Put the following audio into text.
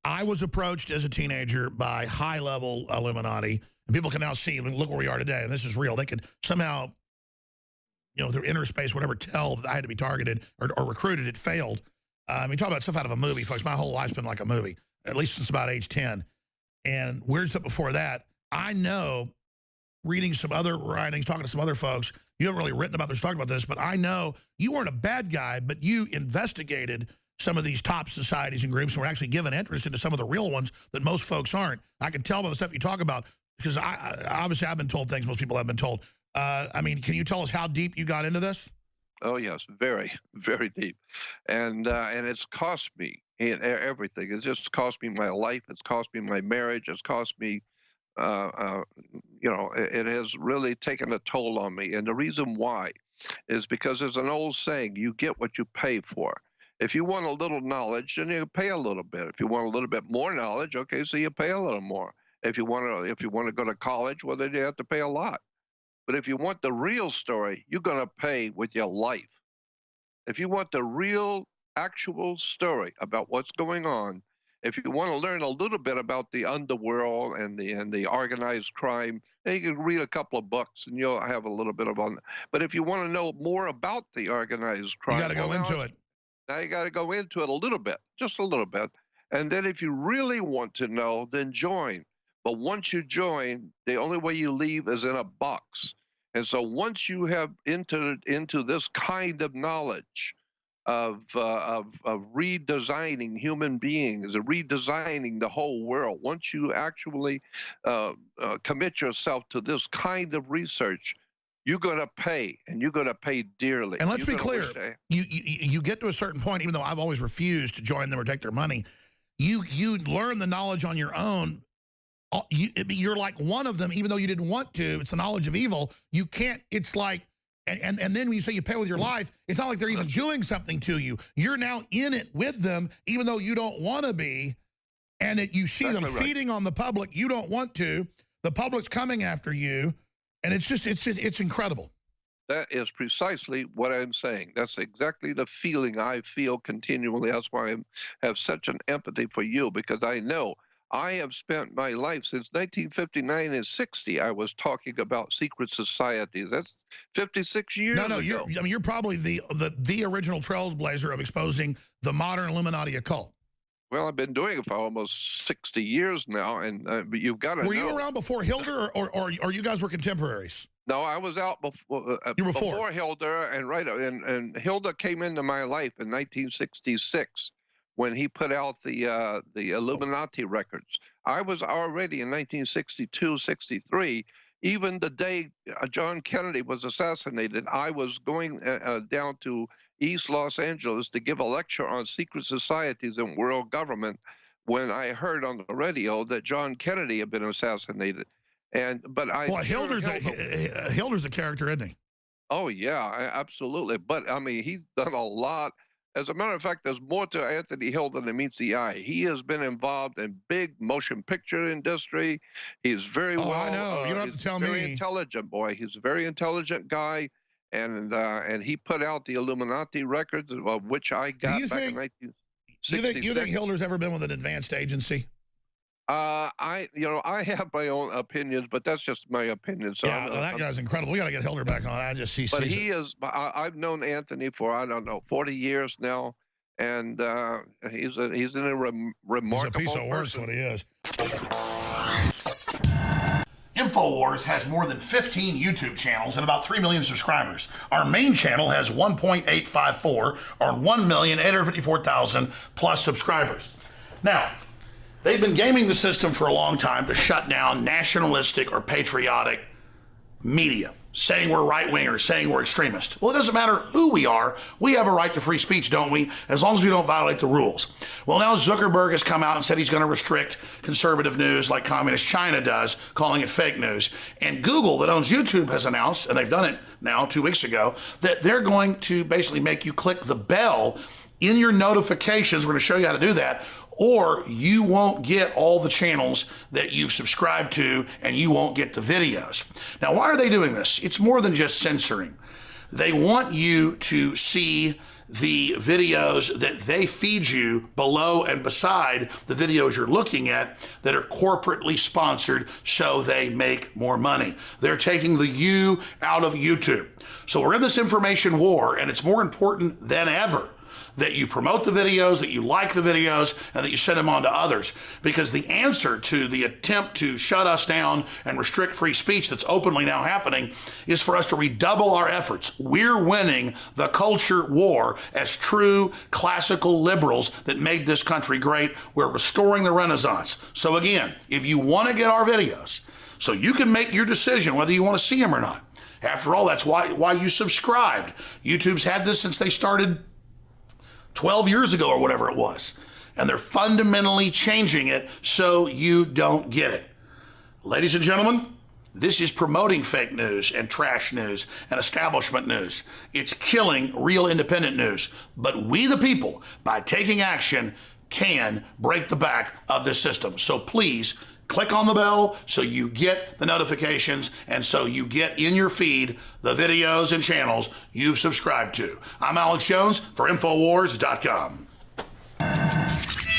I was approached as a teenager by high-level Illuminati, and people can now see, look where we are today, and this is real. They could somehow, through inner space, whatever, tell that I had to be targeted or recruited. It failed. Talk about stuff out of a movie, folks. My whole life's been like a movie, at least since about age 10. And weird stuff before that. I know, reading some other writings, talking to some other folks, you haven't really written about this, talked about this, but I know you weren't a bad guy, but you investigated some of these top societies and groups and were actually given interest into some of the real ones that most folks aren't. I can tell by the stuff you talk about, because obviously I've been told things most people haven't been told. Can you tell us how deep you got into this? Oh yes, very, very deep, and it's cost me everything. It's just cost me my life. It's cost me my marriage. It's cost me, it has really taken a toll on me. And the reason why is because there's an old saying: you get what you pay for. If you want a little knowledge, then you pay a little bit. If you want a little bit more knowledge, okay, so you pay a little more. If you want to go to college, well, then you have to pay a lot. But if you want the real story, you're going to pay with your life. If you want the real, actual story about what's going on, if you want to learn a little bit about the underworld and the organized crime, then you can read a couple of books and you'll have a little bit of on. But if you want to know more about the organized crime, you got to go into it. Now you got to go into it a little bit, just a little bit. And then if you really want to know, then join. But once you join, the only way you leave is in a box. And so once you have entered into this kind of knowledge of redesigning human beings, of redesigning the whole world, once you actually commit yourself to this kind of research, you're going to pay, and you're going to pay dearly. And let's be clear, you get to a certain point, even though I've always refused to join them or take their money, you learn the knowledge on your own. You're like one of them, even though you didn't want to. It's the knowledge of evil. You can't, it's like, and then when you say you pay with your life, it's not like they're even doing something to you. You're now in it with them, even though you don't want to be. And you see them feeding on the public. You don't want to. The public's coming after you. And it's incredible. That is precisely what I'm saying. That's exactly the feeling I feel continually. That's why I have such an empathy for you, because I know I have spent my life since 1959 and 60. I was talking about secret societies. That's 56 years ago. You're probably the original trailblazer of exposing the modern Illuminati occult. Well, I've been doing it for almost 60 years now, and but you've got to know. Were you around before Hilder, or you guys were contemporaries? No, I was out before. Before Hilder, and Hilder came into my life in 1966 when he put out the Illuminati records. I was already in 1962, 63. Even the day John Kennedy was assassinated, I was going down to East Los Angeles to give a lecture on secret societies and world government when I heard on the radio that John Kennedy had been assassinated. Hilder's a character, isn't he? Oh yeah, absolutely. But I mean, he's done a lot. As a matter of fact, there's more to Anthony Hilder than meets the eye. He has been involved in big motion picture industry. He's very well. I know. You don't have to tell me. Very intelligent boy. He's a very intelligent guy. And he put out the Illuminati records, of which I got back in 1966. You think Hilder's ever been with an advanced agency? I have my own opinions, but that's just my opinion. So yeah, that guy's incredible. We got to get Hilder back on. But he is. I've known Anthony for 40 years now, and he's a remarkable. He's a piece of work. What he is. InfoWars has more than 15 YouTube channels and about 3 million subscribers. Our main channel has 1.854 or 1,854,000 plus subscribers. Now, they've been gaming the system for a long time to shut down nationalistic or patriotic media, saying we're right-wingers, saying we're extremists. Well, it doesn't matter who we are. We have a right to free speech, don't we? As long as we don't violate the rules. Well, now Zuckerberg has come out and said he's going to restrict conservative news like Communist China does, calling it fake news. And Google, that owns YouTube, has announced, and they've done it now 2 weeks ago, that they're going to basically make you click the bell in your notifications. We're going to show you how to do that, or you won't get all the channels that you've subscribed to, and you won't get the videos. Now, why are they doing this? It's more than just censoring. They want you to see the videos that they feed you below and beside the videos you're looking at that are corporately sponsored so they make more money. They're taking the you out of YouTube. So we're in this information war, and it's more important than ever that you promote the videos, that you like the videos, and that you send them on to others. Because the answer to the attempt to shut us down and restrict free speech that's openly now happening is for us to redouble our efforts. We're winning the culture war as true classical liberals that made this country great. We're restoring the Renaissance. So again, if you want to get our videos, so you can make your decision whether you want to see them or not. After all, that's why you subscribed. YouTube's had this since they started 12 years ago or whatever it was. And they're fundamentally changing it so you don't get it. Ladies and gentlemen, this is promoting fake news and trash news and establishment news. It's killing real independent news. But we the people, by taking action, can break the back of this system. So please, click on the bell so you get the notifications and so you get in your feed the videos and channels you've subscribed to. I'm Alex Jones for Infowars.com.